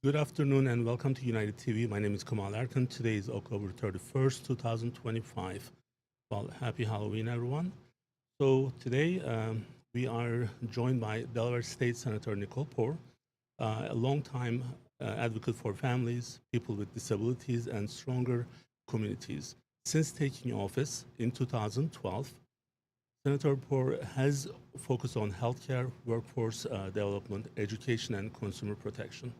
Good afternoon and welcome to United TV. My name is Erkan. Today is October 31st, 2025. Well, happy Halloween, everyone. So today we are joined by Delaware State Senator Nicole Poore, a longtime advocate for families, people with disabilities, and stronger communities. Since taking office in 2012, Senator Poore has focused on healthcare, workforce development, education, and consumer protection.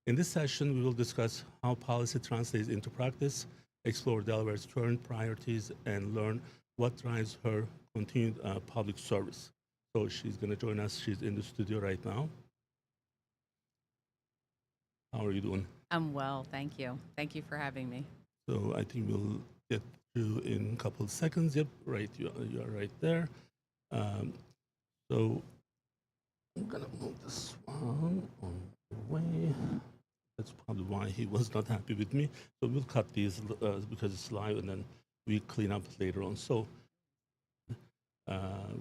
In this session, we will discuss how policy translates into practice, explore Delaware's current priorities, and learn what drives her continued public service. So she's going to join us. She's in the studio right now. How are you doing? I'm well, thank you. Thank you for having me. So I think we'll get to in a couple of seconds. Yep, right, you are right there. So I'm going to move this one on the way. That's probably why he was not happy with me. So we'll cut these because it's live, and then we clean up later on. So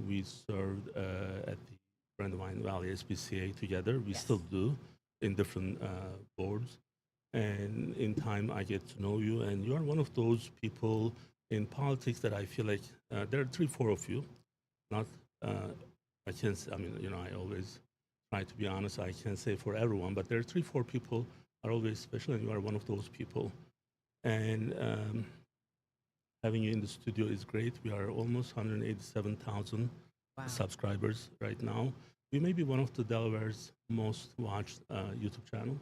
we served at the Brandywine Valley SPCA together. We still do in different boards. And in time, I get to know you, and you are one of those people in politics that I feel like there are 3-4 of you. Not, I can't. I mean, I always try to be honest. I can't say for everyone, but there are 3-4 people are always special, and you are one of those people. And having you in the studio is great. We are almost 187,000 subscribers right now. We may be one of the Delaware's most watched YouTube channel.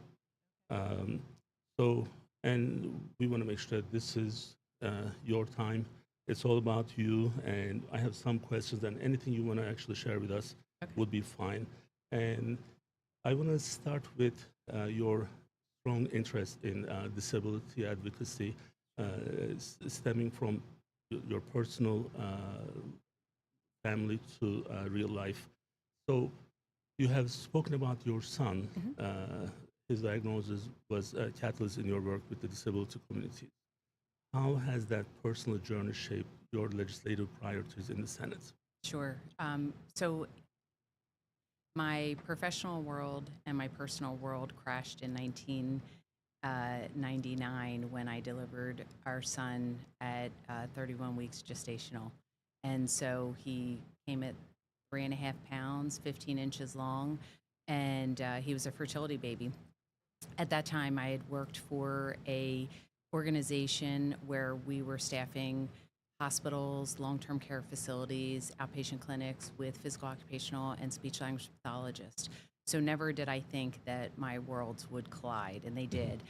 And we want to make sure that this is your time. It's all about you, and I have some questions, and anything you want to actually share with us would be fine. And I want to start with your strong interest in disability advocacy, stemming from your personal family to real life. So you have spoken about your son. His diagnosis was a catalyst in your work with the disability community. How has that personal journey shaped your legislative priorities in the Senate? Sure. So my professional world and my personal world crashed in 1999 when I delivered our son at 31 weeks gestational. And so he came at 3.5 pounds, 15 inches long, and he was a fertility baby. At that time, I had worked for a organization where we were staffing hospitals, long-term care facilities, outpatient clinics with physical, occupational, and speech-language pathologists. So never did I think that my worlds would collide, and they did.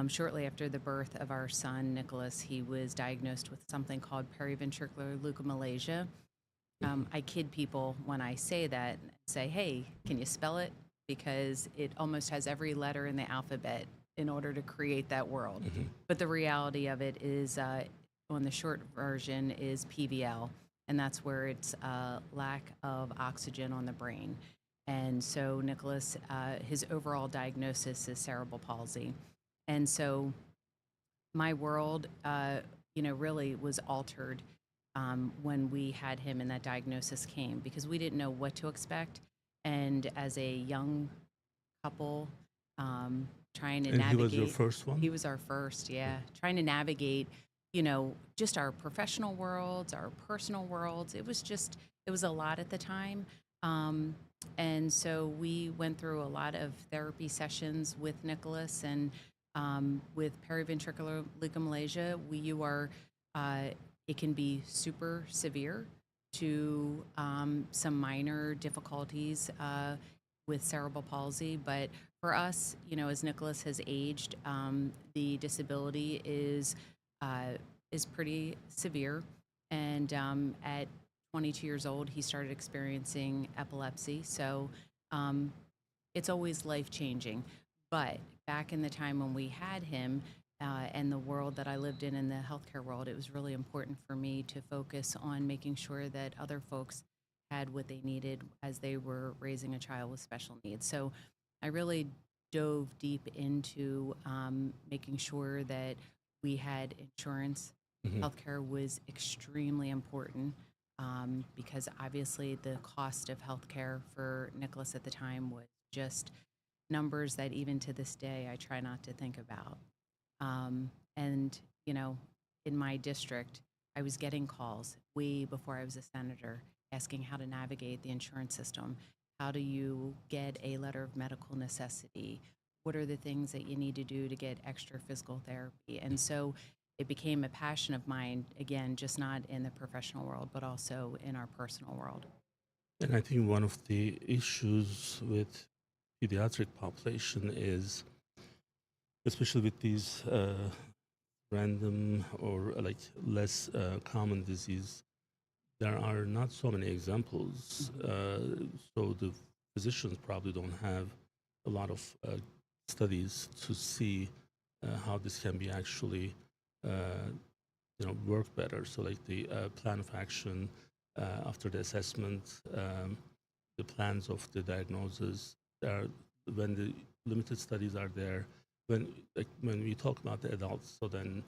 Shortly after the birth of our son, Nicholas, he was diagnosed with something called periventricular leukomalacia. I kid people when I say that, say, hey, can you spell it? Because it almost has every letter in the alphabet in order to create that world. But the reality of it is, on the short version, is PVL, and that's where it's lack of oxygen on the brain. And so Nicholas, his overall diagnosis is cerebral palsy. And so my world, really was altered when we had him and that diagnosis came, because we didn't know what to expect. And as a young couple, trying to navigate. He was your first one? He was our first, yeah. Trying to navigate, just our professional worlds, our personal worlds. It was a lot at the time. And so we went through a lot of therapy sessions with Nicholas, and with periventricular leukomalacia, it can be super severe to some minor difficulties with cerebral palsy. But for us, as Nicholas has aged, the disability is pretty severe. And at 22 years old, he started experiencing epilepsy. So it's always life-changing. But back in the time when we had him, and the world that I lived in the healthcare world, it was really important for me to focus on making sure that other folks had what they needed as they were raising a child with special needs. So I really dove deep into making sure that we had insurance. Healthcare was extremely important because obviously the cost of healthcare for Nicholas at the time was just numbers that even to this day I try not to think about. And, you know, in my district, I was getting calls way before I was a senator asking how to navigate the insurance system. How do you get a letter of medical necessity? What are the things that you need to do to get extra physical therapy? And so it became a passion of mine, again, just not in the professional world, but also in our personal world. And I think one of the issues with pediatric population is, especially with these random or like less common disease, there are not so many examples. So the physicians probably don't have a lot of studies to see how this can be actually, work better. So like the plan of action after the assessment, the plans of the diagnosis. Are, when the limited studies are there, when we talk about the adults, so then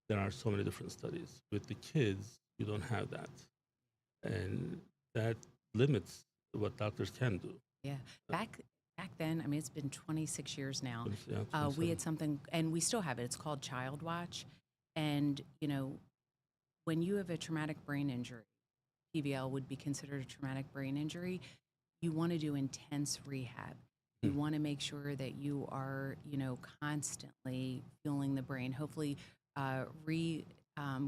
there are so many different studies. With the kids, you don't have that, and that limits what doctors can do. Yeah. Back back then, I mean, it's been 26 years now. Yeah, We 27. had something, and we still have it. It's called Child Watch. And, you know, when you have a traumatic brain injury, PVL would be considered a traumatic brain injury. You want to do intense rehab. You Hmm. want to make sure that you are, you know, constantly fueling the brain, hopefully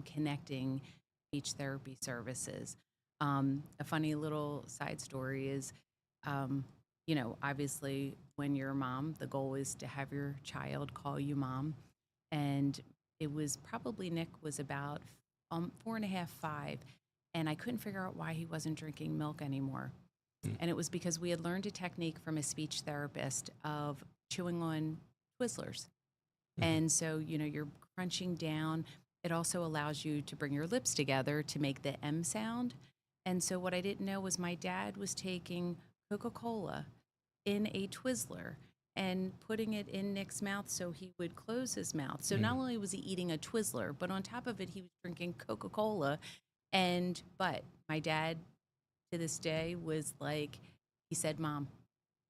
connecting speech therapy services. A funny little side story is, um, you know, obviously when you're a mom, the goal is to have your child call you mom. And it was probably Nick was about 4.5, 5, and I couldn't figure out why he wasn't drinking milk anymore. Hmm. And it was because we had learned a technique from a speech therapist of chewing on Twizzlers. Mhm. And so, you know, you're crunching down. It also allows you to bring your lips together to make the M sound. And so, what I didn't know was my dad was taking Coca Cola in a Twizzler and putting it in Nick's mouth so he would close his mouth. So, not Mm. only was he eating a Twizzler, but on top of it, he was drinking Coca Cola. But my dad to this day was like, he said, Mom.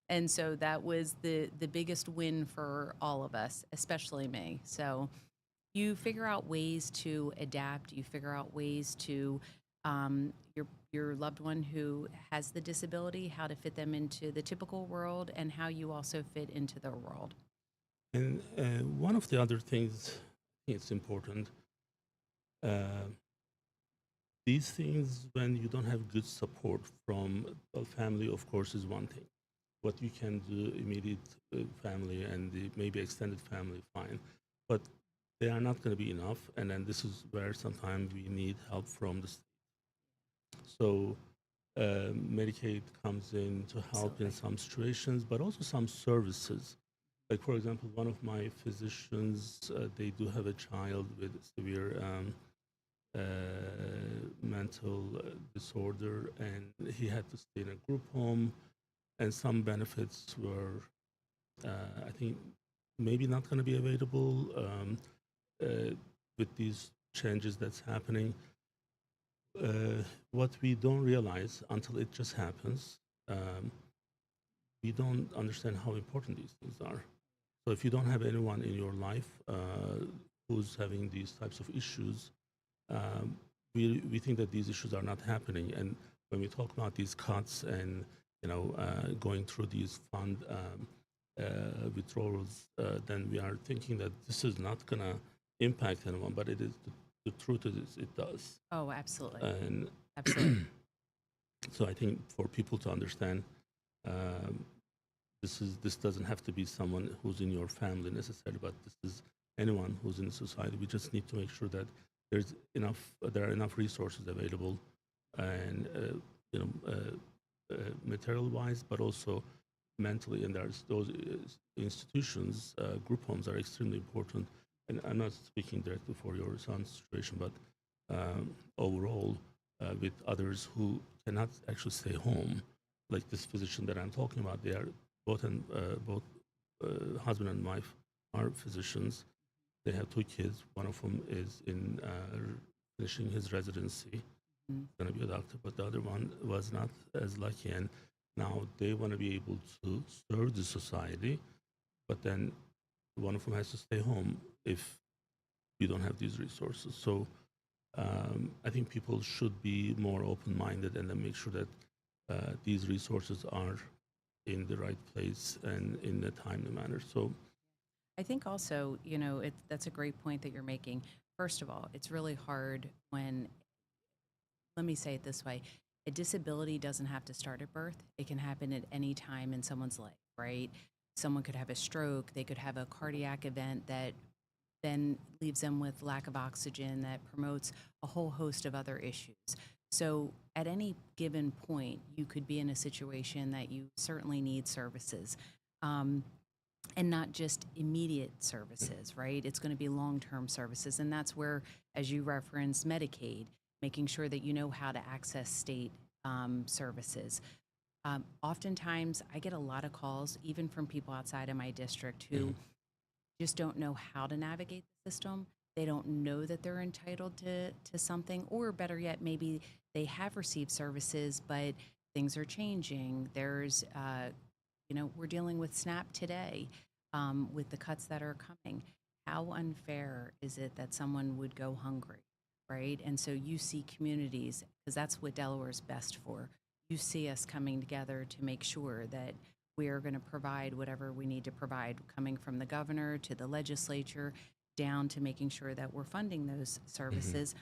And so that was the biggest win for all of us, especially me. So you figure out ways to adapt. You figure out ways to your loved one who has the disability, how to fit them into the typical world, and how you also fit into their world. And one of the other things I think it's important, uh, these things, when you don't have good support from a family, of course, is one thing. What you can do, immediate family and the maybe extended family, fine. But they are not going to be enough. And then this is where sometimes we need help from the state. So Medicaid comes in to help in Absolutely. some situations, but also some services. Like, for example, one of my physicians, they do have a child with severe uh, mental disorder, and he had to stay in a group home, and some benefits were, I think, maybe not going to be available with these changes that's happening. What we don't realize until it just happens, um, we don't understand how important these things are. So if you don't have anyone in your life who's having these types of issues, um, we think that these issues are not happening. And when we talk about these cuts and going through these fund withdrawals, then we are thinking that this is not going to impact anyone. But it is the truth is it does. Oh, absolutely. And Absolutely. so I think for people to understand, um, this doesn't have to be someone who's in your family necessarily, but this is anyone who's in society. We just need to make sure that there are enough resources available, and material wise, but also mentally. And there's those institutions, group homes are extremely important. And I'm not speaking directly for your son's situation, but overall, with others who cannot actually stay home, like this physician that I'm talking about, they are both husband and wife are physicians. They have two kids. One of them is in finishing his residency, Mhm. going to be a doctor, but the other one was not as lucky. And Now they want to be able to serve the society, but then one of them has to stay home if we don't have these resources. So I think people should be more open-minded and then make sure that these resources are in the right place and in a timely manner. So, I think also, that's a great point that you're making. First of all, it's really hard when, let me say it this way, a disability doesn't have to start at birth. It can happen at any time in someone's life, right? Someone could have a stroke, they could have a cardiac event that then leaves them with lack of oxygen, that promotes a whole host of other issues. So at any given point, you could be in a situation that you certainly need services. Um, and not just immediate services, right? It's going to be long term services. And that's where, as you referenced, Medicaid, making sure that you know how to access state services. Oftentimes, I get a lot of calls, even from people outside of my district, who just don't know how to navigate the system. They don't know that they're entitled to something, or better yet, maybe they have received services, but things are changing. We're dealing with SNAP today with the cuts that are coming. How unfair is it that someone would go hungry, right? And so you see communities, because that's what Delaware is best for. You see us coming together to make sure that we are going to provide whatever we need to provide, coming from the governor to the legislature, down to making sure that we're funding those services.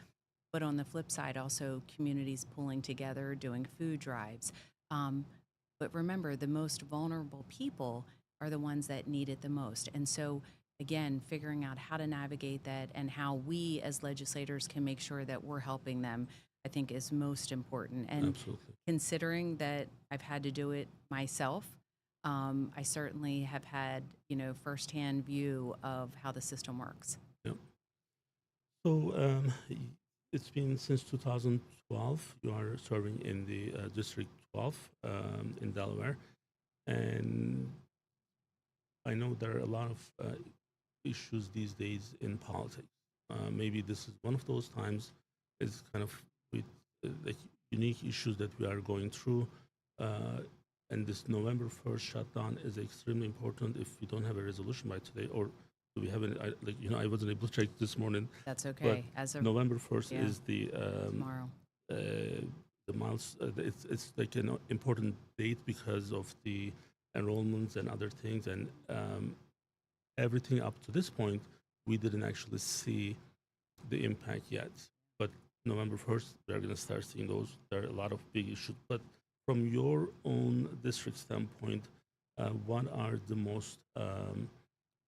But on the flip side, also communities pulling together, doing food drives. But remember, the most vulnerable people are the ones that need it the most. And so, again, figuring out how to navigate that and how we as legislators can make sure that we're helping them, I think is most important. And absolutely. considering that I've had to do it myself, I certainly have had, firsthand view of how the system works. Yep. So it's been since 2012. You are serving in the District 12 in Delaware, and I know there are a lot of issues these days in politics. Maybe this is one of those times. It's kind of with the unique issues that we are going through. And this November 1st shutdown is extremely important. If we don't have a resolution by today, or do we have any, I wasn't able to check this morning. That's But okay. As of November 1st yeah, is tomorrow. the miles. It's like an important date because of the enrollments and other things, and everything up to this point, we didn't actually see the impact yet. But November 1st, we're going to start seeing those. There are a lot of big issues. But from your own district standpoint, what are the most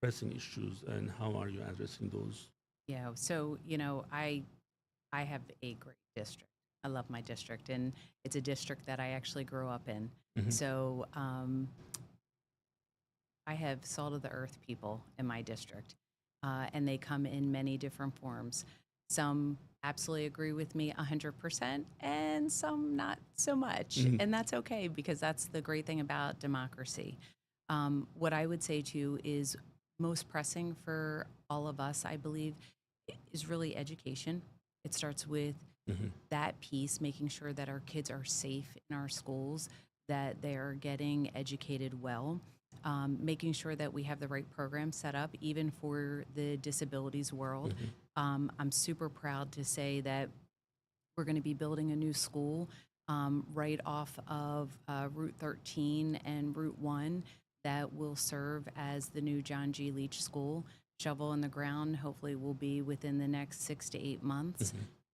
pressing issues, and how are you addressing those? Yeah. So, I have a great district. I love my district, and it's a district that I actually grew up in. Mhm. So, I have salt of the earth people in my district, and they come in many different forms. Some absolutely agree with me 100%, and some not so much. Mhm. And that's okay, because that's the great thing about democracy. What I would say to you is most pressing for all of us, I believe, is really education. It starts with Mhm. that piece, making sure that our kids are safe in our schools, that they're getting educated well, making sure that we have the right program set up, even for the disabilities world. Mhm. I'm super proud to say that we're going to be building a new school right off of Route 13 and Route 1 that will serve as the new John G. Leach School. Shovel in the ground, hopefully, will be within the next 6 to 8 months.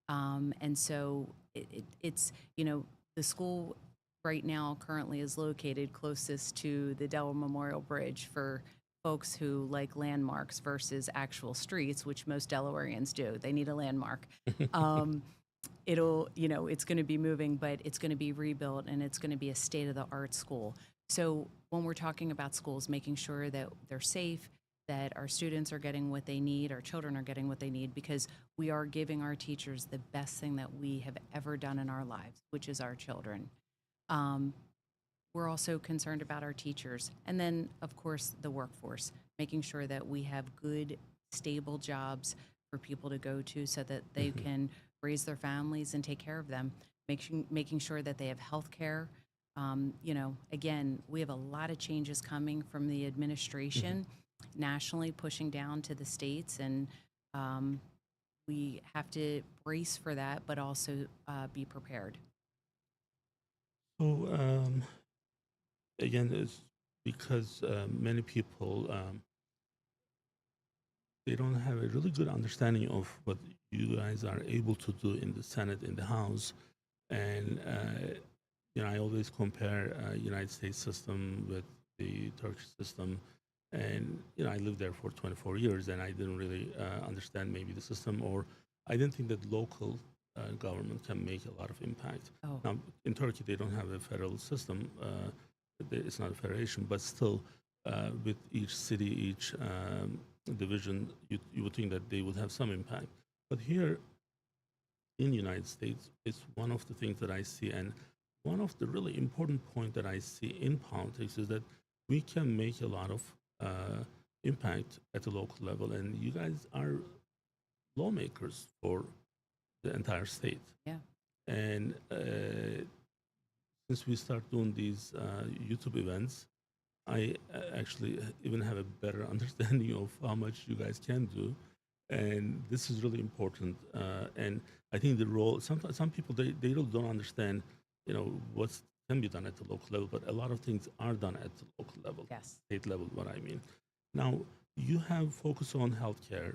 And so it's, the school right now currently is located closest to the Delaware Memorial Bridge for folks who like landmarks versus actual streets, which most Delawareans do. They need a landmark. It's going to be moving, but it's going to be rebuilt, and it's going to be a state of the art school. So when we're talking about schools, making sure that they're safe, that our students are getting what they need, our children are getting what they need, because we are giving our teachers the best thing that we have ever done in our lives, which is our children. We're also concerned about our teachers. And then, of course, the workforce, making sure that we have good, stable jobs for people to go to so that they can raise their families and take care of them, making sure that they have health care, Again, we have a lot of changes coming from the administration nationally, pushing down to the states, and we have to brace for that, but also be prepared. So again, it's because many people they don't have a really good understanding of what you guys are able to do in the Senate, in the House, and I always compare United States system with the Turkish system, and I lived there for 24 years, and I didn't really understand maybe the system, or I didn't think that local government can make a lot of impact. Oh, Now, in Turkey, they don't have a federal system. It's not a federation, but still, with each city, each division, you would think that they would have some impact. But here in the United States, it's one of the things that I see, and one of the really important point that I see in politics is that we can make a lot of impact at the local level, and you guys are lawmakers for the entire state. yeah. And since we start doing these YouTube events, I actually even have a better understanding of how much you guys can do, and this is really important. And I think the role sometimes some people they really don't understand, what can be done at the local level, but a lot of things are done at the local level, Yes. state level. What I mean. Now you have focus on healthcare.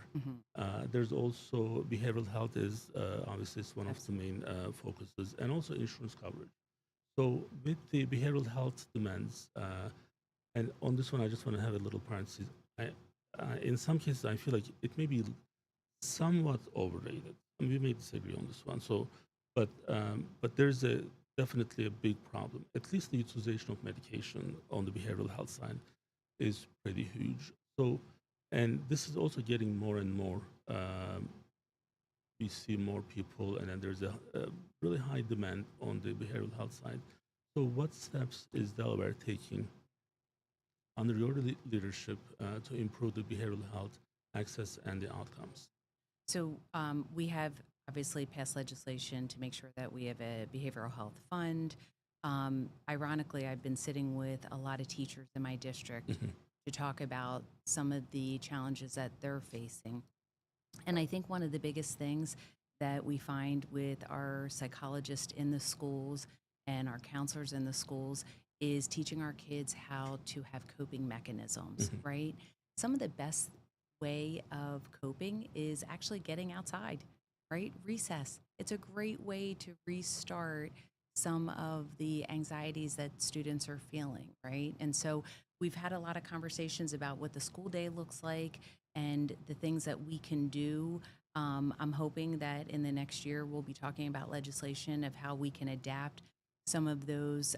There's also behavioral health is obviously it's one of the main focuses, and also insurance coverage. So with the behavioral health demands, and on this one, I just want to have a little parenthesis. In some cases, I feel like it may be somewhat overrated. And we may disagree on this one. So, but there's definitely a big problem. At least the utilization of medication on the behavioral health side is pretty huge. So, and this is also getting more and more. We see more people, and then there's a really high demand on the behavioral health side. So, what steps is Delaware taking under your leadership to improve the behavioral health access and the outcomes? So we have obviously passed legislation to make sure that we have a behavioral health fund. Ironically, I've been sitting with a lot of teachers in my district to talk about some of the challenges that they're facing. And I think one of the biggest things that we find with our psychologists in the schools and our counselors in the schools is teaching our kids how to have coping mechanisms, right? Some of the best way of coping is actually getting outside, right? Recess. It's a great way to restart some of the anxieties that students are feeling, right? And so we've had a lot of conversations about what the school day looks like and the things that we can do. I'm hoping that in the next year we'll be talking about legislation of how we can adapt some of those,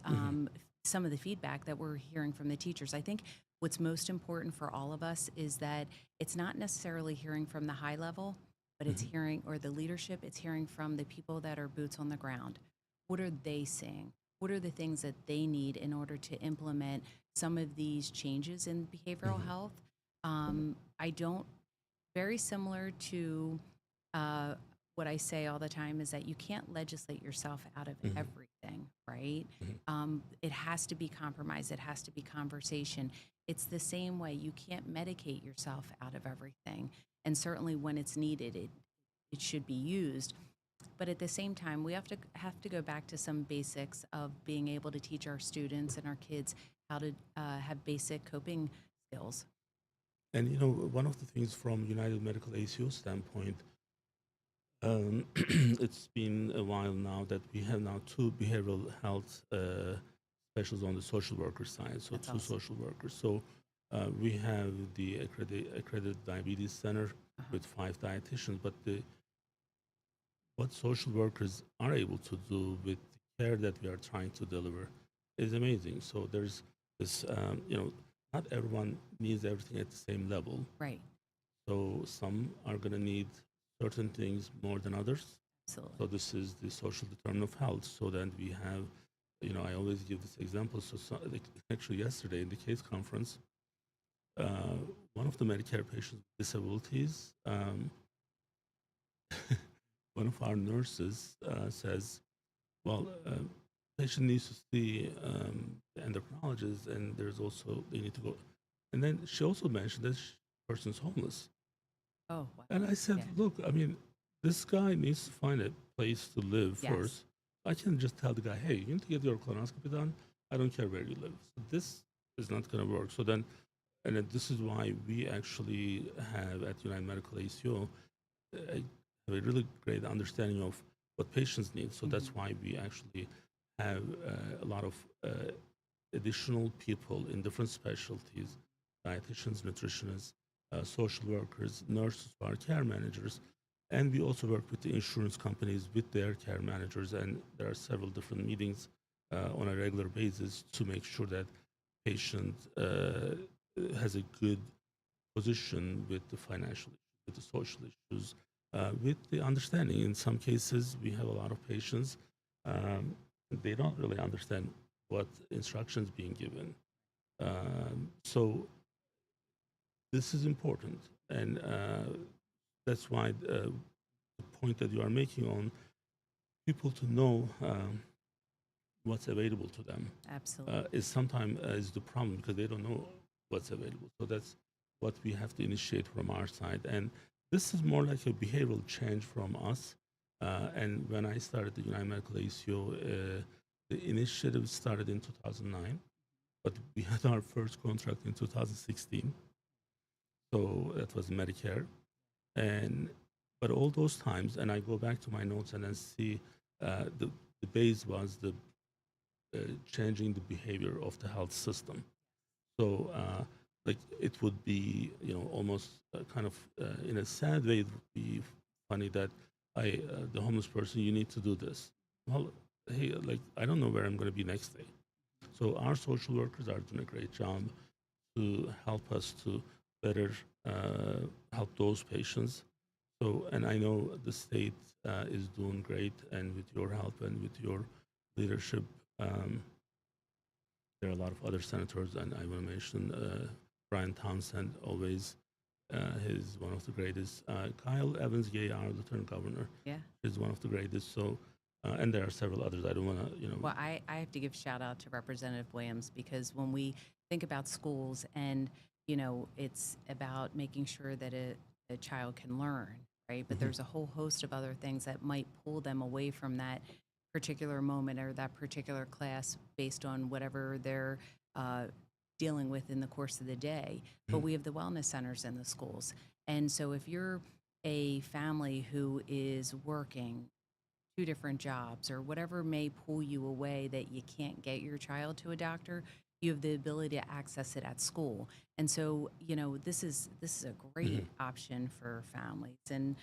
some of the feedback that we're hearing from the teachers. I think what's most important for all of us is that it's not necessarily hearing from the high level, but it's hearing, or the leadership, it's hearing from the people that are boots on the ground. What are they saying? What are the things that they need in order to implement some of these changes in behavioral health? I don't, very similar to what I say all the time is that you can't legislate yourself out of everything, right? It has to be compromise. It has to be conversation. It's the same way. You can't medicate yourself out of everything. And certainly when it's needed, it should be used. But at the same time, we have to go back to some basics of being able to teach our students and our kids how to have basic coping skills. And one of the things from United Medical ACO standpoint, it's been a while now that we have now two behavioral health specialists on the social worker side. So That's two awesome. social workers. So we have the accredited diabetes center with 5 dietitians, but what social workers are able to do with the care that we are trying to deliver is amazing. So there's this, not everyone needs everything at the same level. Right. So some are going to need certain things more than others. Absolutely. So this is the social determinant of health. So then we have, I always give this example. Like, actually yesterday in the case conference, one of the Medicare patients with disabilities, one of our nurses says, well, patient needs to see the endocrinologist, and there's also they need to go. And then she also mentioned that person's homeless. Oh, wow. And I said, Yeah. look, I mean, this guy needs to find a place to live Yes. first. I can just tell the guy, hey, you need to get your colonoscopy done. I don't care where you live. So this is not going to work. So then, and then this is why we actually have at United Medical ACO have a really great understanding of what patients need. So that's why we actually have a lot of additional people in different specialties, dietitians, nutritionists, social workers, nurses, our care managers. And we also work with the insurance companies with their care managers. And there are several different meetings on a regular basis to make sure that patient has a good position with the financial issues, with the social issues, with the understanding. In some cases, we have a lot of patients, they don't really understand what instructions being given. So this is important, and that's why the point that you are making on people to know what's available to them Absolutely. is sometimes is the problem because they don't know what's available. So that's what we have to initiate from our side, and this is more like a behavioral change from us. And when I started the United Medical ACO, the initiative started in 2009, but we had our first contract in 2016. So that was Medicare, and but all those times, and I go back to my notes and then see the base was the changing the behavior of the health system. So, like it would be, almost kind of in a sad way, it would be funny that the homeless person, you need to do this. Well, hey, like I don't know where I'm going to be next day. So our social workers are doing a great job to help us to better help those patients. So, and I know the state is doing great, and with your help and with your leadership, um, there are a lot of other senators, and I want to mention Brian Townsend, always. He's one of the greatest. Kyle Evans Gay, our lieutenant governor, Yeah. is one of the greatest. So, and there are several others. I don't want to, Well, I have to give shout out to Representative Williams because when we think about schools and, it's about making sure that a child can learn, right? But there's a whole host of other things that might pull them away from that particular moment or that particular class based on whatever they're uh, dealing with in the course of the day. But we have the wellness centers in the schools. And so if you're a family who is working 2 different jobs or whatever may pull you away that you can't get your child to a doctor, you have the ability to access it at school. And so, this is a great option for families. And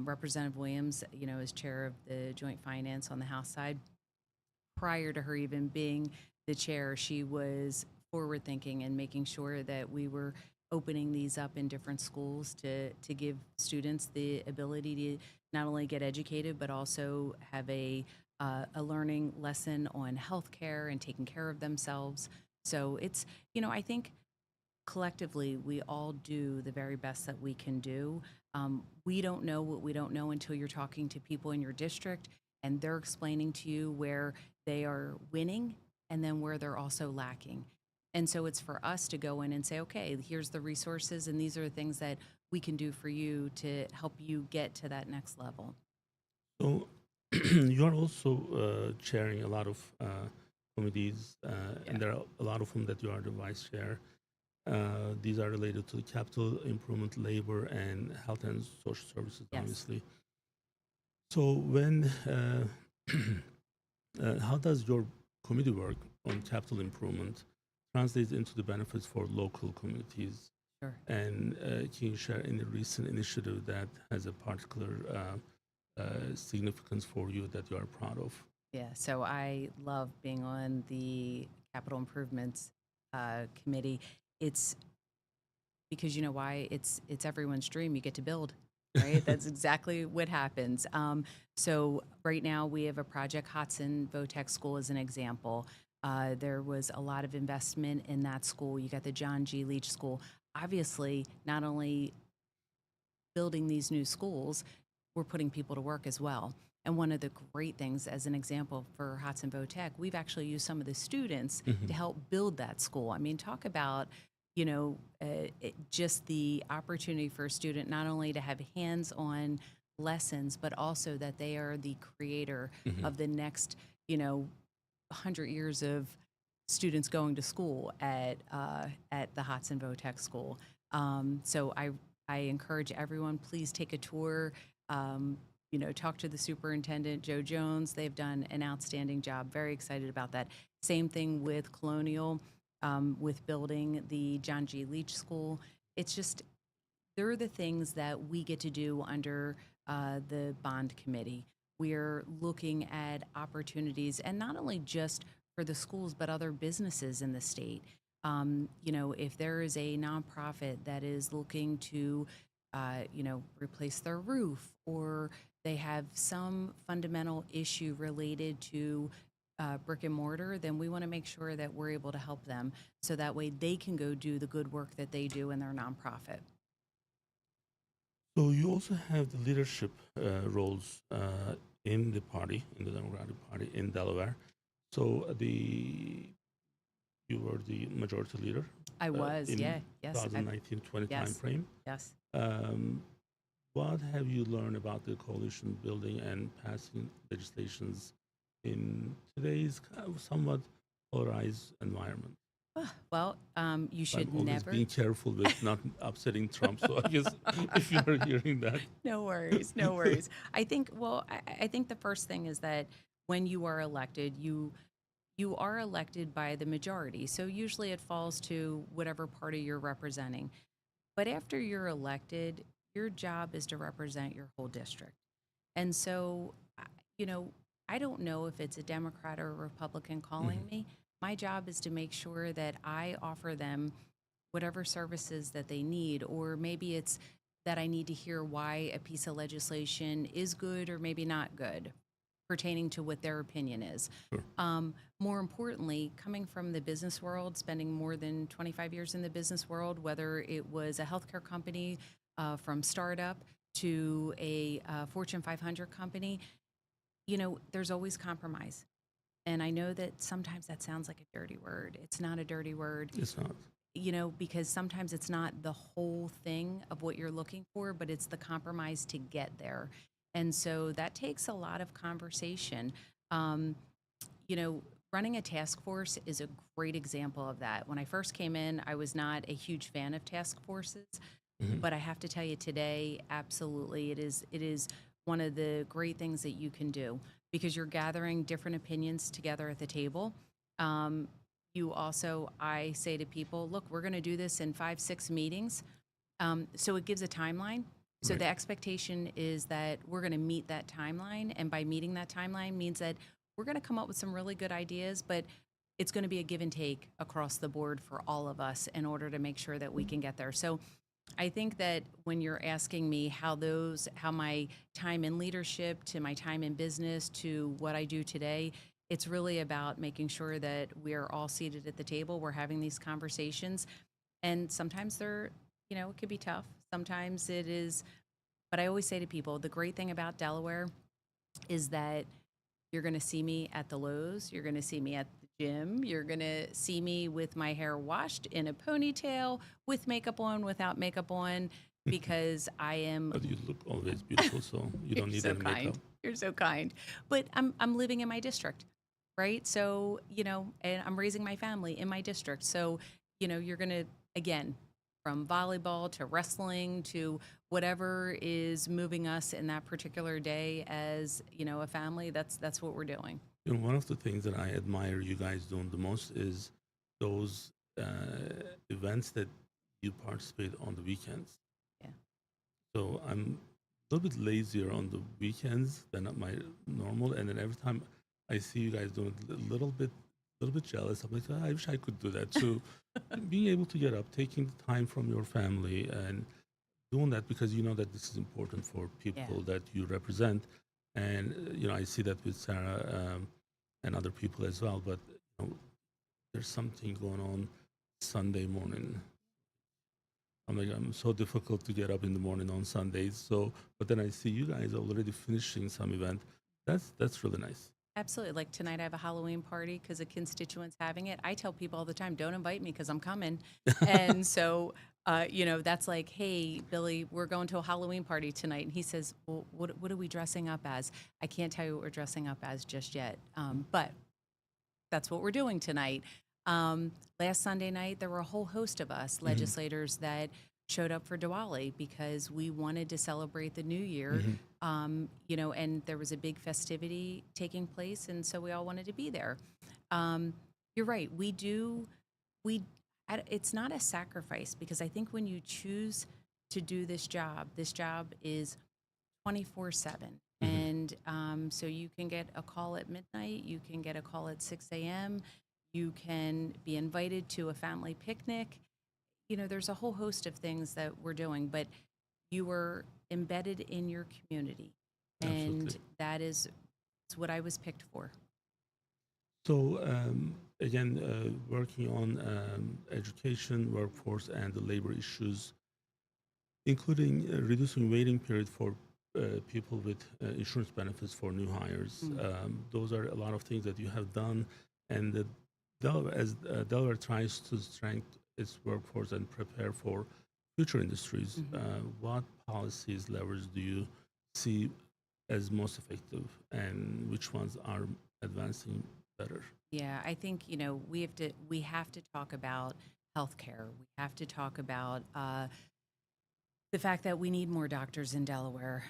Representative Williams, is chair of the Joint Finance on the House side. Prior to her even being the chair, she was forward thinking and making sure that we were opening these up in different schools to give students the ability to not only get educated but also have a learning lesson on healthcare and taking care of themselves. So it's, I think collectively we all do the very best that we can do. We don't know what we don't know until you're talking to people in your district and they're explaining to you where they are winning and then where they're also lacking. And so it's for us to go in and say, okay, here's the resources and these are the things that we can do for you to help you get to that next level. So you are also chairing a lot of committees, and there are a lot of them that you are the vice chair. These are related to the capital improvement, labor, and health and social services, Yes. obviously. So when, how does your committee work on capital improvement translate into the benefits for local communities? Sure. And can you share any recent initiative that has a particular significance for you that you are proud of? Yeah, so I love being on the capital improvements committee. It's because you know why? It's everyone's dream. You get to build, right? That's exactly what happens. So right now we have a project, Hudson Votech School as an example. There was a lot of investment in that school. You got the John G. Leach School. Obviously, not only building these new schools, we're putting people to work as well. And one of the great things, as an example for Hudson Tech, we've actually used some of the students to help build that school. I mean, talk about, just the opportunity for a student not only to have hands-on lessons, but also that they are the creator of the next, 100 years of students going to school at the Hudson Tech School. So I encourage everyone, please take a tour. Talk to the superintendent, Joe Jones. They've done an outstanding job. Very excited about that. Same thing with Colonial, with building the John G. Leach School. It's just, they're the things that we get to do under the bond committee. We're looking at opportunities, and not only just for the schools, but other businesses in the state. If there is a nonprofit that is looking to, replace their roof, or they have some fundamental issue related to brick and mortar, then we want to make sure that we're able to help them so that way they can go do the good work that they do in their nonprofit. So you also have the leadership roles in the party, in the Democratic Party in Delaware. So you were the majority leader. I was, in yeah, yes. 2019-20 yes, timeframe. yes. What have you learned about the coalition building and passing legislations in today's kind of somewhat polarized environment? Well, you should I'm always never. being careful with not upsetting Trump. So I guess if you're hearing that, No worries, no worries. I think, I think the first thing is that when you are elected, you are elected by the majority. So usually it falls to whatever party you're representing. But after you're elected, your job is to represent your whole district. And so, you know, I don't know if it's a Democrat or a Republican calling me. My job is to make sure that I offer them whatever services that they need, or maybe it's that I need to hear why a piece of legislation is good or maybe not good, pertaining to what their opinion is. Sure. More importantly, coming from the business world, spending more than 25 years in the business world, whether it was a healthcare company, from startup to a Fortune 500 company, there's always compromise. And I know that sometimes that sounds like a dirty word. It's not a dirty word. It's not. Because sometimes it's not the whole thing of what you're looking for, but it's the compromise to get there. And so that takes a lot of conversation. Running a task force is a great example of that. When I first came in, I was not a huge fan of task forces, but I have to tell you today, absolutely, it is one of the great things that you can do, because you're gathering different opinions together at the table. You also, I say to people, look, we're going to do this in 5-6 meetings. So it gives a timeline. So Right. the expectation is that we're going to meet that timeline. And by meeting that timeline means that we're going to come up with some really good ideas, but it's going to be a give and take across the board for all of us in order to make sure that we can get there. So I think that when you're asking me how my time in leadership to my time in business to what I do today, it's really about making sure that we are all seated at the table. We're having these conversations, and sometimes it could be tough. Sometimes it is, but I always say to people, the great thing about Delaware is that you're going to see me at the Lowe's, you're going to see me at the gym, you're going to see me with my hair washed in a ponytail, with makeup on, without makeup on, because I am. But you look always beautiful, so you don't need so any kind. makeup. You're so kind. But I'm living in my district, right? So, and I'm raising my family in my district. So, you're going to, again, from volleyball to wrestling to whatever is moving us in that particular day as, a family, that's what we're doing. One of the things that I admire you guys doing the most is those events that you participate on the weekends. Yeah. So I'm a little bit lazier on the weekends than my normal, and then every time I see you guys doing it, a little bit jealous. I'm like, "Ah, I wish I could do that too." Being able to get up, taking the time from your family, and doing that because you know that this is important for people that you represent, and I see that with Sarah and other people as well. But there's something going on Sunday morning. I'm so difficult to get up in the morning on Sundays. So, but then I see you guys already finishing some event. That's really nice. Absolutely. Like tonight, I have a Halloween party because a constituent's having it. I tell people all the time, don't invite me because I'm coming. And so, that's like, hey, Billy, we're going to a Halloween party tonight. And he says, well, what are we dressing up as? I can't tell you what we're dressing up as just yet. But that's what we're doing tonight. Last Sunday night, there were a whole host of us legislators that showed up for Diwali because we wanted to celebrate the new year. And there was a big festivity taking place, and so we all wanted to be there. You're right. We do. It's not a sacrifice because I think when you choose to do this job is 24/7. And so you can get a call at midnight, you can get a call at 6 a.m., you can be invited to a family picnic. There's a whole host of things that we're doing, but you were embedded in your community. And Absolutely. that is it's what I was picked for. So again, working on education, workforce, and the labor issues, including reducing waiting period for people with insurance benefits for new hires. Those are a lot of things that you have done, and Delaware tries to strengthen its workforce and prepare for future industries. What policies, levers do you see as most effective, and which ones are advancing better? Yeah, I think, we have to talk about healthcare. We have to talk about the fact that we need more doctors in Delaware,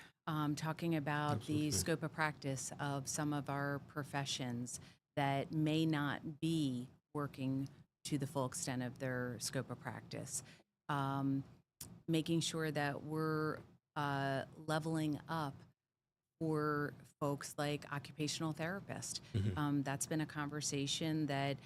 talking about the Absolutely. scope of practice of some of our professions that may not be working to the full extent of their scope of practice. Um, Making sure that we're leveling up for folks like occupational therapist. That's been a conversation that,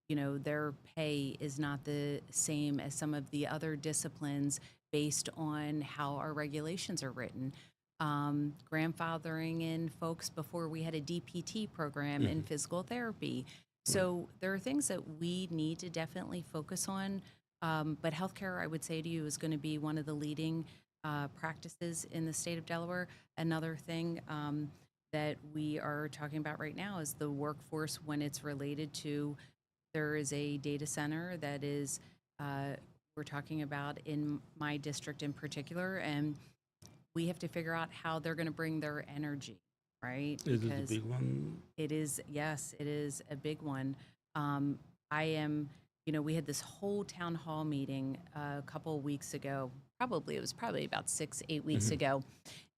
their pay is not the same as some of the other disciplines based on how our regulations are written. Grandfathering in folks before we had a DPT program in physical therapy. So there are things that we need to definitely focus on. But healthcare, I would say to you, is going to be one of the leading practices in the state of Delaware. Another thing that we are talking about right now is the workforce when it's related to there is a data center that is we're talking about in my district in particular, and we have to figure out how they're going to bring their energy, right? Is it the Because big one? it is, yes, it is a big one. I am, we had this whole town hall meeting a couple of weeks ago. It was probably about 6, 8 weeks ago.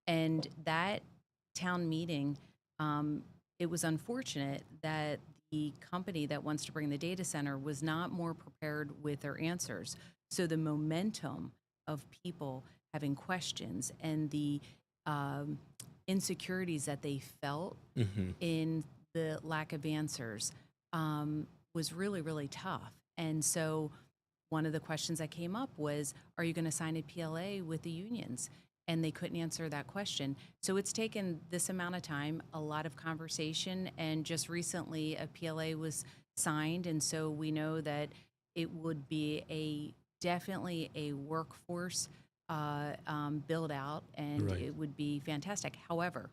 And that town meeting, it was unfortunate that the company that wants to bring the data center was not more prepared with their answers. So the momentum of people having questions and the insecurities that they felt in the lack of answers was really, really tough. And so one of the questions that came up was, are you going to sign a PLA with the unions? And they couldn't answer that question. So it's taken this amount of time, a lot of conversation, and just recently a PLA was signed. And so we know that it would be definitely a workforce build out, and Right. it would be fantastic. However,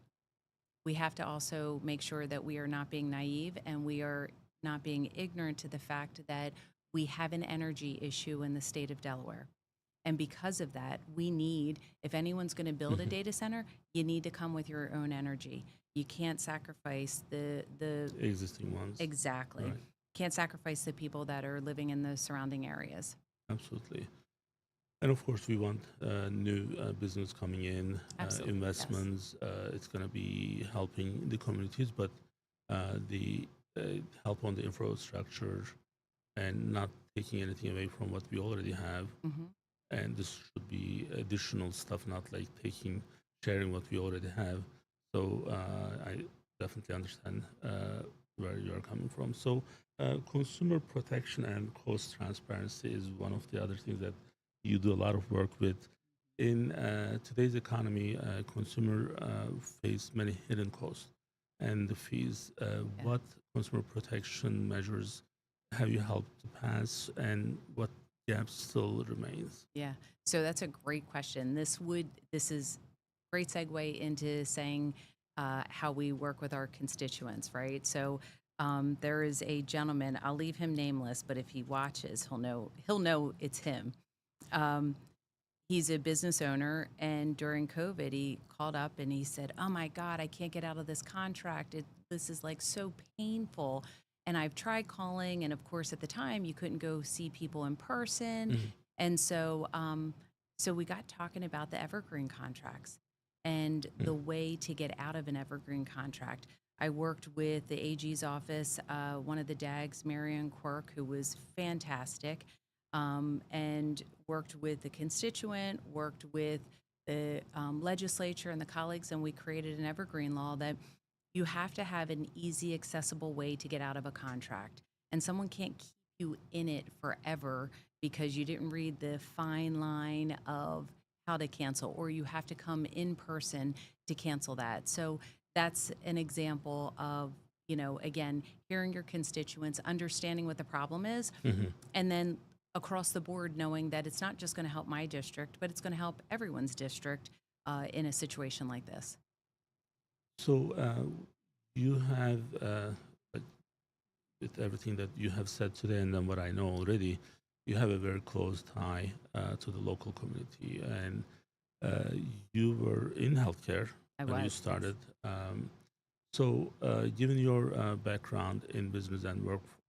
we have to also make sure that we are not being naive and we are not being ignorant to the fact that we have an energy issue in the state of Delaware. And because of that, we need, if anyone's going to build a data center, you need to come with your own energy. You can't sacrifice the Existing ones. exactly. Right. Can't sacrifice the people that are living in the surrounding areas. Absolutely. And of course, we want new business coming in, Absolutely, yes. investments. It's going to be helping the communities, but the help on the infrastructure and not taking anything away from what we already have. And this should be additional stuff, not like sharing what we already have. So I definitely understand where you're coming from. So consumer protection and cost transparency is one of the other things that you do a lot of work with. In today's economy, consumer face many hidden costs and the fees. What consumer protection measures have you helped to pass, and what gaps still remains? Yeah. So that's a great question. This is great segue into saying how we work with our constituents, right? So there is a gentleman. I'll leave him nameless, but if he watches, he'll know it's him. Um, he's a business owner, and during COVID, he called up and he said, "Oh my God, I can't get out of this contract. This is like so painful." And I've tried calling, and of course, at the time, you couldn't go see people in person, Mhm. and so we got talking about the evergreen contracts and the way to get out of an evergreen contract. I worked with the AG's office, one of the DAGs, Marion Quirk, who was fantastic, and worked with the constituent, worked with the legislature and the colleagues, and we created an evergreen law that you have to have an easy, accessible way to get out of a contract. And someone can't keep you in it forever because you didn't read the fine line of how to cancel, or you have to come in person to cancel that. So that's an example of, again, hearing your constituents, understanding what the problem is, Mhm. and then across the board knowing that it's not just going to help my district, but it's going to help everyone's district in a situation like this. So you have, like, with everything that you have said today, and then what I know already, you have a very close tie to the local community, and uh, you were in healthcare I when you was, yes. started. So, given your background in business and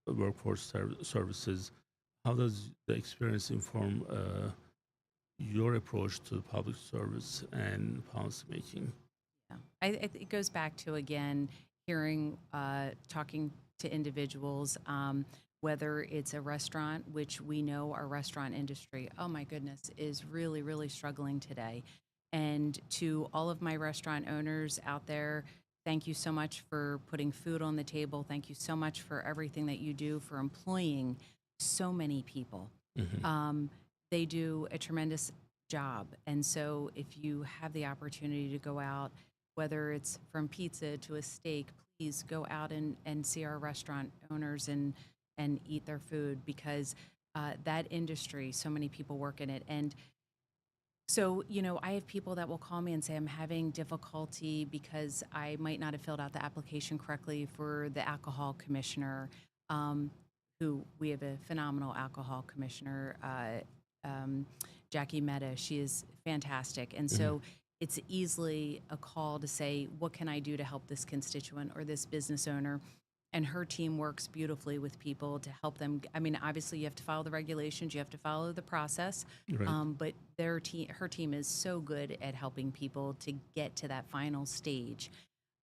workforce services, how does the experience inform your approach to public service and policy making? Yeah. It goes back to, again, hearing, talking to individuals, whether it's a restaurant, which we know our restaurant industry, oh my goodness, is really, really struggling today. And to all of my restaurant owners out there, thank you so much for putting food on the table. Thank you so much for everything that you do for employing so many people. Hmm. Um, they do a tremendous job. And so if you have the opportunity to go out, whether it's from pizza to a steak, please go out and see our restaurant owners and eat their food, because that industry, so many people work in it. And so, I have people that will call me and say, I'm having difficulty because I might not have filled out the application correctly for the alcohol commissioner, um, who we have a phenomenal alcohol commissioner, Jackie Meta. She is fantastic. And Hmm. so it's easily a call to say, what can I do to help this constituent or this business owner? And her team works beautifully with people to help them. I mean, obviously, you have to follow the regulations, you have to follow the process, Right. but her team is so good at helping people to get to that final stage.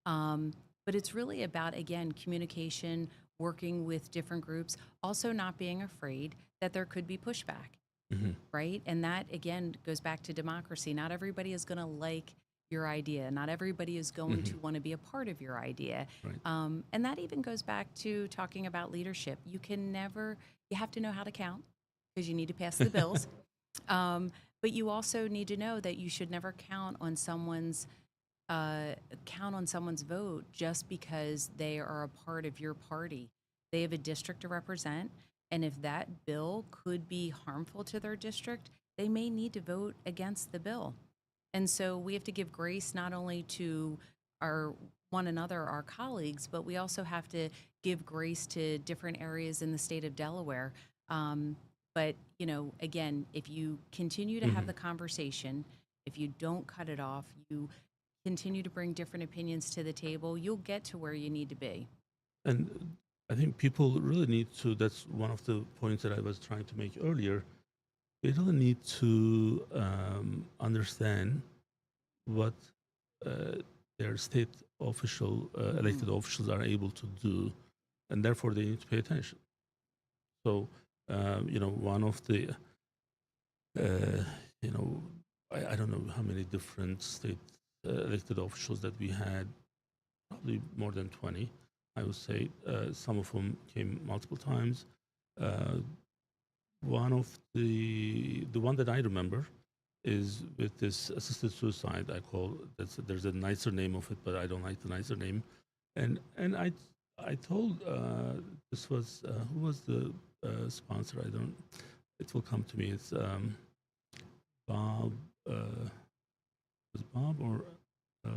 But it's really about, again, communication, working with different groups, also not being afraid that there could be pushback, Hmm. right? And that, again, goes back to democracy. Not everybody is going to like your idea. Not everybody is going Hmm. to want to be a part of your idea. Right. And that even goes back to talking about leadership. You have to know how to count because you need to pass the bills. Um, but you also need to know that you should never uh, count on someone's vote just because they are a part of your party. They have a district to represent, and if that bill could be harmful to their district, they may need to vote against the bill. And so we have to give grace not only to our one another, our colleagues, but we also have to give grace to different areas in the state of Delaware. Um, but again, if you continue to have Hmm. the conversation, if you don't cut it off, you continue to bring different opinions to the table, you'll get to where you need to be. And I think people really need to, that's one of the points that I was trying to make earlier. They really need to understand what uh, their state elected officials are able to do, and therefore they need to pay attention. So, one of the, uh, you know, I don't know how many different state elected officials that we had, probably more than 20, I would say. Some of them came multiple times. Uh, one of the one that I remember is with this assisted suicide. There's a nicer name of it, but I don't like the nicer name. And I told this was who was the sponsor? I don't. It will come to me. It's Bob. Was Bob or uh,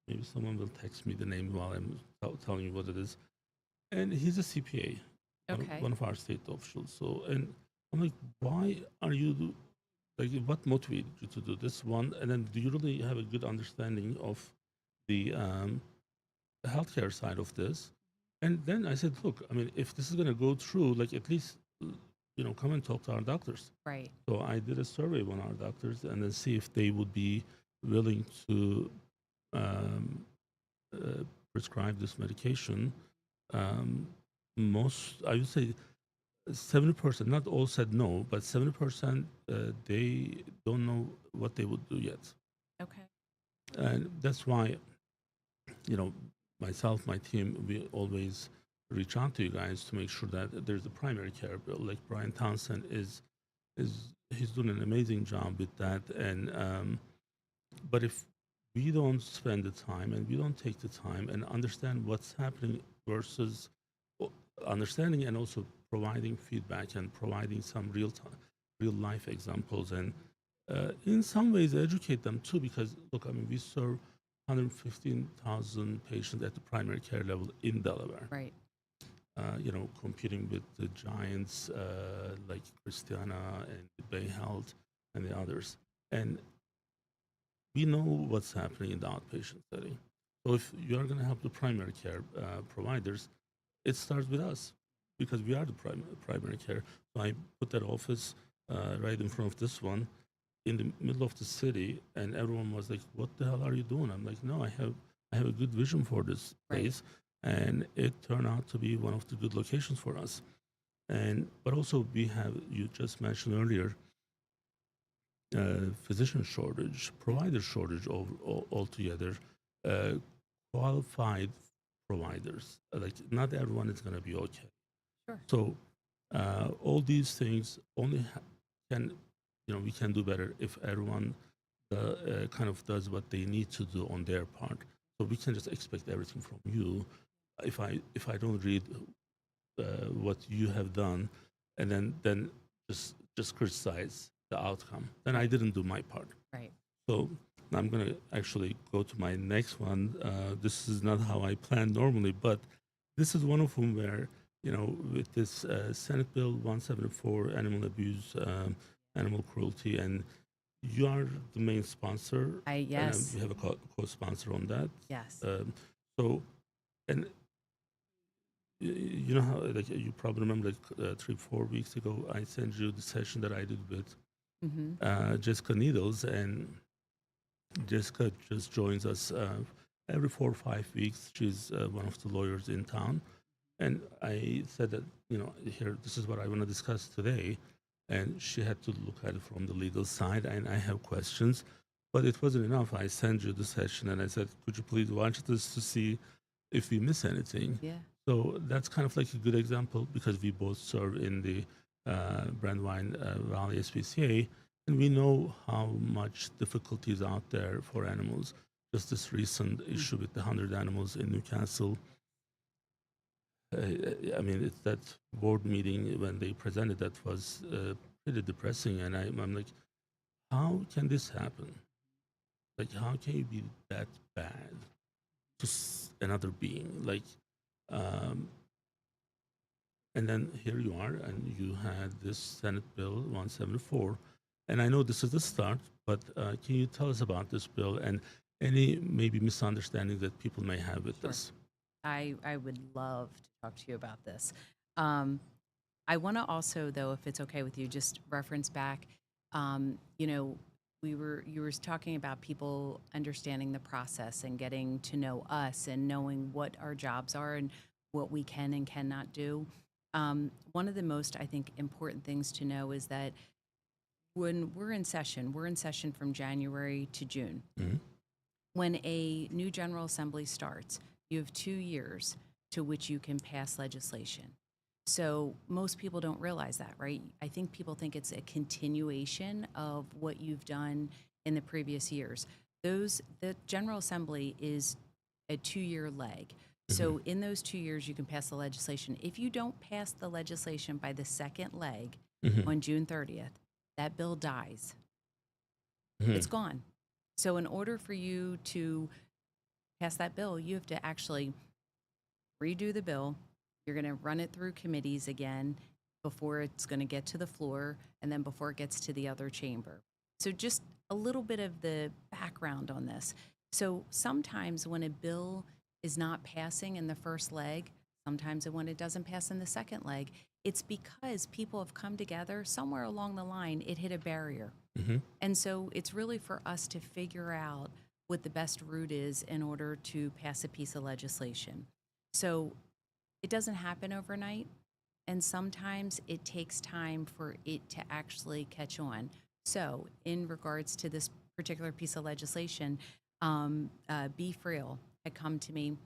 maybe someone will text me the name while I'm telling you what it is. And he's a CPA, Okay. one of our state officials. So, and I'm like, why are you like? What motivated you to do this one? And then, do you really have a good understanding of the healthcare side of this? And then I said, look, I mean, if this is going to go through, like at least come and talk to our doctors. Right. So I did a survey on our doctors and then see if they would be willing to um, prescribe this medication. Um, most, I would say, 70%. Not all said no, but 70% they don't know what they would do yet, Okay. and that's why you know myself, my team, we always reach out to you guys to make sure that there's a primary care bill. Like Brian Townsend is he's doing an amazing job with that, and but if we don't spend the time and we don't take the time and understand what's happening versus understanding and also providing feedback and providing some real life examples and in some ways educate them too, because look, I mean, we serve 115,000 patients at the primary care level in Delaware. Right. Competing with the giants like Christiana and Bay Health and the others. And we know what's happening in the outpatient setting. So if you are going to help the primary care providers, it starts with us because we are the primary care. So I put that office right in front of this one in the middle of the city, and everyone was like, "What the hell are you doing?" I'm like, "No, I have a good vision for this place." And it turned out to be one of the good locations for us. And but also we have, you just mentioned earlier, physician shortage, provider shortage altogether, uh, qualified providers. Like not everyone is going to be okay. Sure. So all these things only can, we can do better if everyone kind of does what they need to do on their part. So we can just expect everything from you. If I don't read what you have done, and then just criticize the outcome, then I didn't do my part. Right. So I'm going to actually go to my next one. This is not how I plan normally, but this is one of them where, with this Senate Bill 174, animal abuse, animal cruelty, and you are the main sponsor. Yes. We have a co-sponsor on that. Yes. So, and you know how, like, you probably remember, like 3-4 weeks ago, I sent you the session that I did with Jessica Needles, and Jessica just joins us every 4 or 5 weeks. She's one of the lawyers in town, and I said that here, this is what I want to discuss today, and she had to look at it from the legal side, and I have questions, but it wasn't enough. I sent you the session, and I said, could you please watch this to see if we miss anything? Yeah. So that's kind of like a good example, because we both serve in the Brandywine Valley SPCA, and we know how much difficulties out there for animals. Just this recent issue with the 100 animals in Newcastle. I mean, it's that board meeting when they presented that was pretty depressing, and I'm like, how can this happen? Like, how can you be that bad to another being? Like, and then here you are, and you had this Senate Bill 174. And I know this is the start, but can you tell us about this bill and any maybe misunderstanding that people may have with this? I would love to talk to you about this. I want to also, though, if it's okay with you, just reference back. You were talking about people understanding the process and getting to know us and knowing what our jobs are and what we can and cannot do. One of the most, I think, important things to know is that when we're in session from January to June. Mhm. When a new General Assembly starts, you have 2 years to which you can pass legislation. So most people don't realize that, right? I think people think it's a continuation of what you've done in the previous years. The General Assembly is a 2-year leg. So in those 2 years, you can pass the legislation. If you don't pass the legislation by the second leg on June 30th, that bill dies. It's gone. So in order for you to pass that bill, you have to actually redo the bill. You're going to run it through committees again before it's going to get to the floor and then before it gets to the other chamber. So just a little bit of the background on this. So sometimes when a bill is not passing in the first leg, sometimes when it doesn't pass in the second leg, it's because people have come together somewhere along the line, it hit a barrier. And so it's really for us to figure out what the best route is in order to pass a piece of legislation. So it doesn't happen overnight, and sometimes it takes time for it to actually catch on. So in regards to this particular piece of legislation, Be Frail had come to me.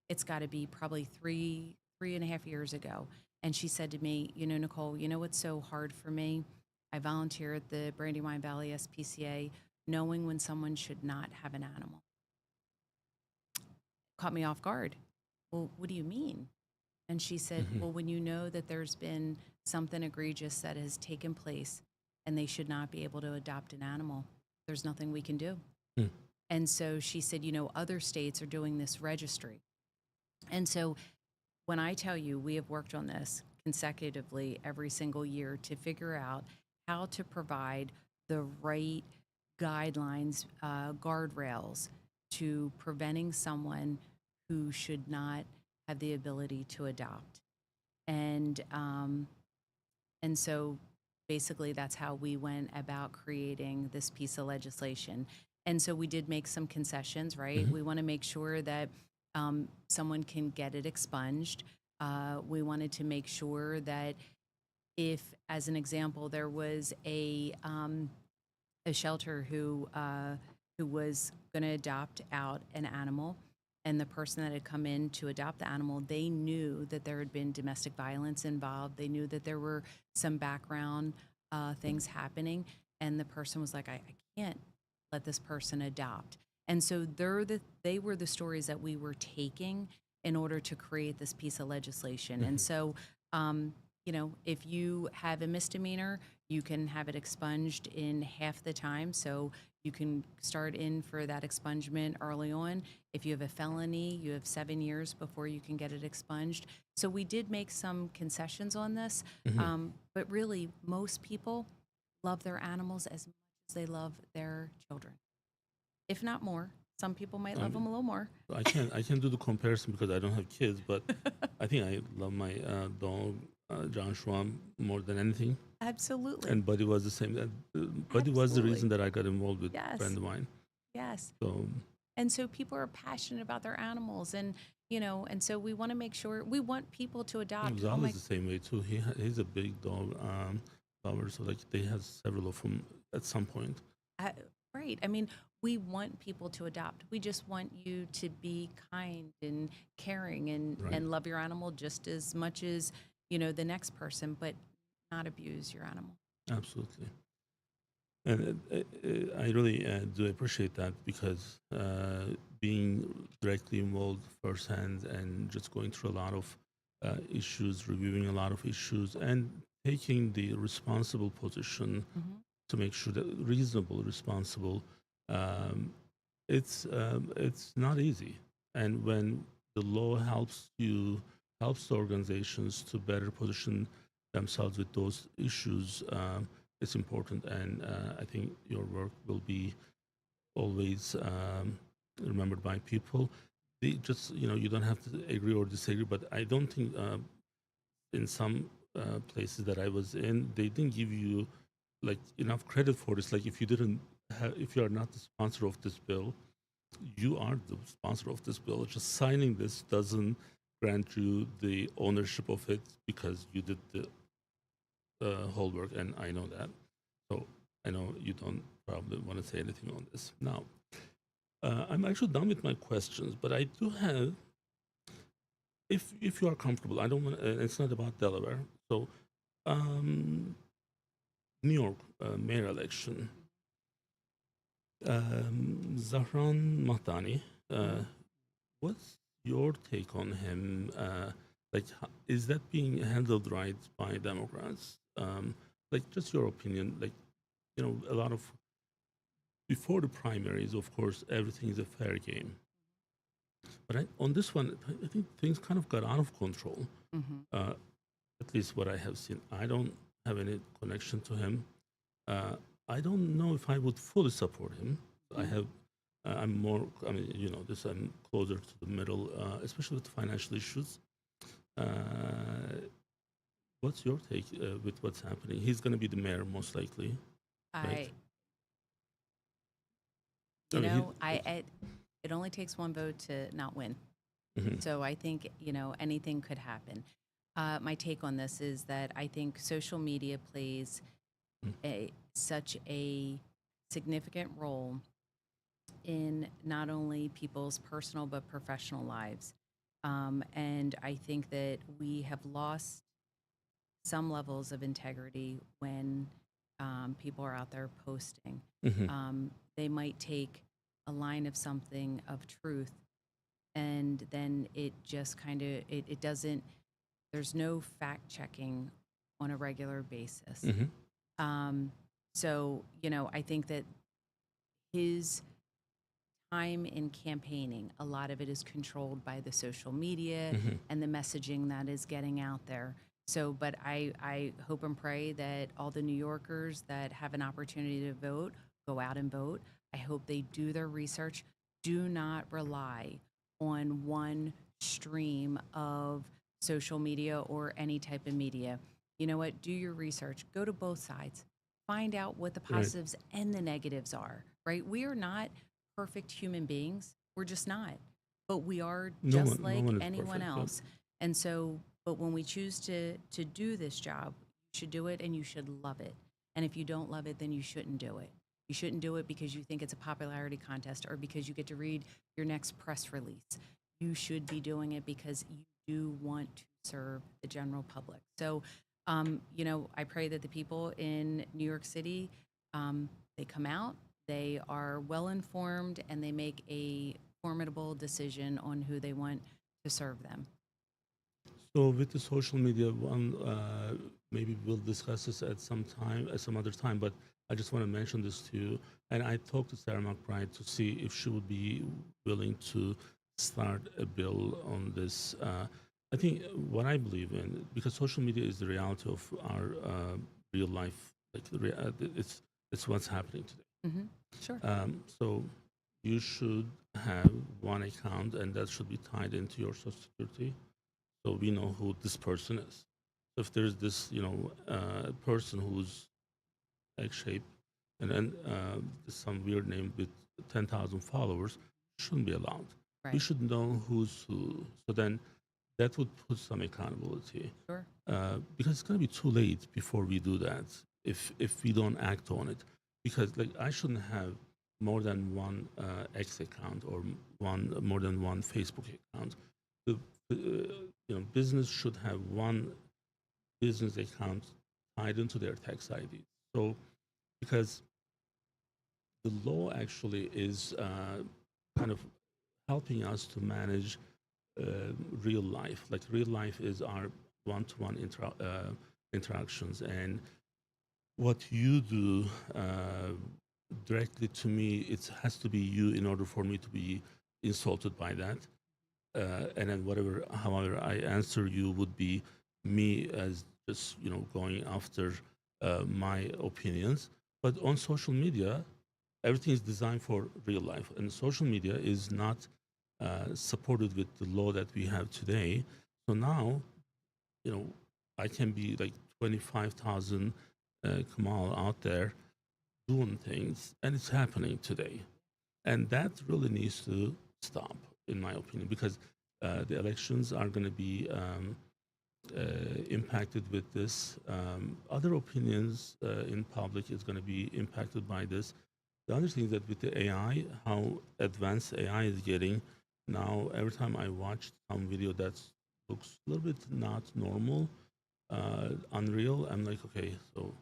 It's got to be probably three and a half years ago. And she said to me, you know, Nicole, you know what's so hard for me? I volunteer at the Brandywine Valley SPCA, knowing when someone should not have an animal. Caught me off guard. Well, what do you mean? And she said, well, when you know that there's been something egregious that has taken place and they should not be able to adopt an animal, there's nothing we can do. And so she said, you know, other states are doing this registry. And so when I tell you we have worked on this consecutively every single year to figure out how to provide the right guidelines, guardrails to preventing someone who should not have the ability to adopt. And so basically that's how we went about creating this piece of legislation. And so we did make some concessions, right? We want to make sure that someone can get it expunged. We wanted to make sure that if, as an example, there was a shelter who was going to adopt out an animal, and the person that had come in to adopt the animal, they knew that there had been domestic violence involved. They knew that there were some background things happening, and the person was like, I can't let this person adopt. And so they were the stories that we were taking in order to create this piece of legislation. And so, you know, if you have a misdemeanor, you can have it expunged in half the time. So you can start in for that expungement early on. If you have a felony, you have 7 years before you can get it expunged. So we did make some concessions on this, but really most people love their animals as much as they love their children, if not more. Some people might love them a little more. I can't do the comparison because I don't have kids, but I think I love my dog Joshua more than anything. Absolutely. And Buddy was the same. Buddy was the reason that I got involved with Yes. a friend of mine. Yes. So And so people are passionate about their animals, and you know, and so we want to make sure we want people to adopt. Zal is the same way too. He's a big dog lover, so like they have several of them at some point. Right. I mean, we want people to adopt. We just want you to be kind and caring and love your animal just as much as, you know, the next person, but not abuse your animal. Absolutely. And I really do appreciate that because being directly involved firsthand and just going through a lot of issues, reviewing a lot of issues, and taking the responsible position to make sure that reasonable, responsible. It's not easy, and when the law helps the organizations to better position themselves with those issues, it's important. And I think your work will be always remembered by people. They just, you know, you don't have to agree or disagree, but I don't think in some places that I was in, they didn't give you like enough credit for this. Like if you are not the sponsor of this bill, you are the sponsor of this bill. Just signing this doesn't grant you the ownership of it because you did the whole work, and I know that. So I know you don't probably want to say anything on this now. I'm actually done with my questions, but I do have, if you are comfortable, I don't want. It's not about Delaware. So, New York mayor election. Zahran Mahtani, what's your take on him? Like, is that being handled right by Democrats? Like, just your opinion. Like, you know, before the primaries, of course, everything is a fair game. But on this one, I think things kind of got out of control. Hmm. Uh, at least what I have seen. I don't have any connection to him. Uh, I don't know if I would fully support him. I Hmm. have. I'm more. I mean, this. I'm closer to the middle, especially with financial issues. Uh, what's your take with what's happening? He's going to be the mayor, most likely, right? I, I mean, it only takes one vote to not win. mhm, So I think, anything could happen. My take on this is that I think social media plays mhm, such a significant role in not only people's personal but professional lives. And I think that we have lost some levels of integrity when people are out there posting. mhm, They might take a line of something of truth, and then it just kind of it doesn't. There's no fact checking on a regular basis. mhm, Um, so I think that his time in campaigning, a lot of it is controlled by the social media mhm. and the messaging that is getting out there. So, but I hope and pray that all the New Yorkers that have an opportunity to vote go out and vote. I hope they do their research. Do not rely on one stream of social media or any type of media. You know what? Do your research. Go to both sides. Find out what the Right. positives and the negatives are, right? We are not perfect human beings. We're just not. But we are just No like one is anyone perfect. Yeah. else. And so, but when we choose to do this job, you should do it and you should love it. And if you don't love it, then you shouldn't do it. You shouldn't do it because you think it's a popularity contest or because you get to read your next press release. You should be doing it because you do want to serve the general public. So, I pray that the people in New York City, they come out, they are well informed, and they make a formidable decision on who they want to serve them. So with the social media one, maybe we'll discuss this at some other time. But I just want to mention this to you. And I talked to Sarah McBride to see if she would be willing to start a bill on this. I think what I believe in, because social media is the reality of our real life. Like it's what's happening today. Hmm. Sure. So you should have one account, and that should be tied into your social security so we know who this person is. So if there's this, person who's egg shaped and then some weird name with 10,000 followers, shouldn't be allowed. We Right. should know who's who. So then that would put some accountability Sure. because it's going to be too late before we do that if we don't act on it. Because like I shouldn't have more than one X account or one more than one Facebook account. The business should have one business account tied into their tax ID. So because the law actually is kind of helping us to manage real life. Like real life is our one-to-one interactions, and what you do directly to me, it has to be you in order for me to be insulted by that. And then however I answer you would be me as just going after my opinions. But on social media, everything is designed for real life, and social media is not supported with the law that we have today. So now, you know, I can be like 25,000 Kemal out there doing things, and it's happening today. And that really needs to stop, in my opinion, because the elections are going to be impacted with this. Other opinions in public is going to be impacted by this. The other thing that with the AI, how advanced AI is getting now, every time I watch some video that looks a little bit not normal, unreal, I'm like, okay, so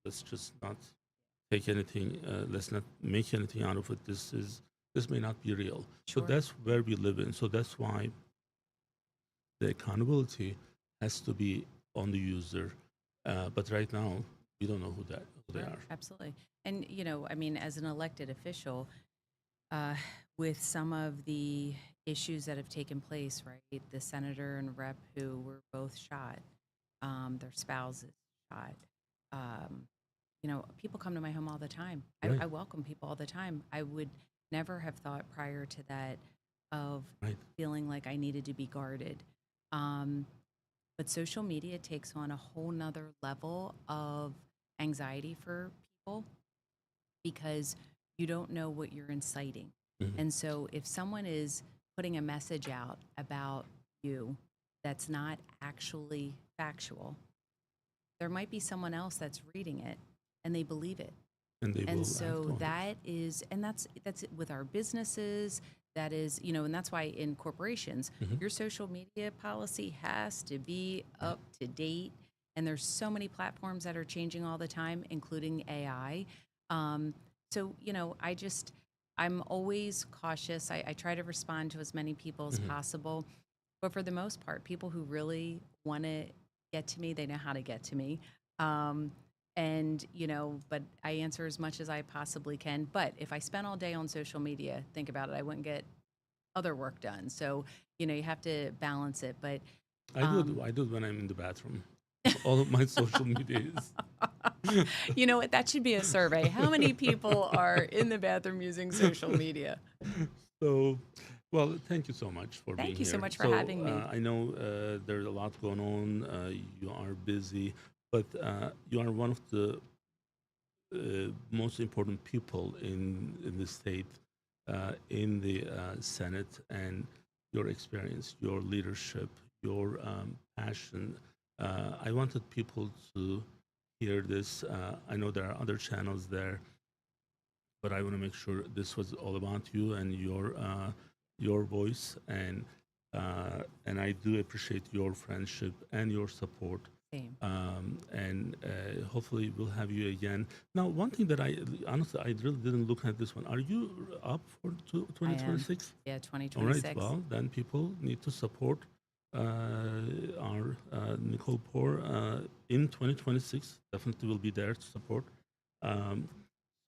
let's just not take anything, let's not make anything out of it. This may not be real. So Sure. that's where we live in. So that's why the accountability has to be on the user. But right now, we don't know who they Sure. are. Absolutely. And, I mean, as an elected official, uh, with some of the issues that have taken place, right? The senator and rep who were both shot, their spouses shot. Um, people come to my home all the time. Right, I welcome people all the time. I would never have thought prior to that of right. feeling like I needed to be guarded. Um, but social media takes on a whole nother level of anxiety for people because you don't know what you're inciting. Mhm. And so if someone is putting a message out about you that's not actually factual, there might be someone else that's reading it and they believe it. And they And will act so on it. that is, and that's it with our businesses. That is, and that's why in corporations, Mhm. your social media policy has to be up to date. And there's so many platforms that are changing all the time, including AI. Um, I'm always cautious. I try to respond to as many people as Mhm. possible. But for the most part, people who really want to get to me, they know how to get to me. Um, but I answer as much as I possibly can. But if I spent all day on social media, think about it, I wouldn't get other work done. So, you have to balance it. But um, I do it when I'm in the bathroom. All of my social media is. you know what? That should be a survey. How many people are in the bathroom using social media? So, well, thank you so much for being Thank you so here. much for So, having me. I know there's a lot going on. You are busy, but you are one of the most important people in the state, in the Senate, and your experience, your leadership, your passion. I wanted people to hear this. I know there are other channels there, but I want to make sure this was all about you and your voice, and I do appreciate your friendship and your support. Same. And hopefully we'll have you again. Now, one thing that I honestly I really didn't look at this one. Are you up for I am. 2026? Yeah, All right. 2026. Well, then people need to support our Nicole Poore in 2026. Definitely will be there to support. Um,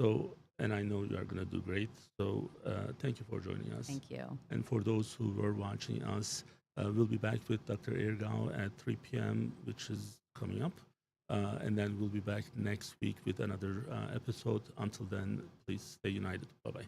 so, and I know you are going to do great. So, thank you for joining us. Thank you. And for those who were watching us, we'll be back with Dr. Ergao at 3 p.m., which is coming up. And then we'll be back next week with another episode. Until then, please stay united. Bye bye.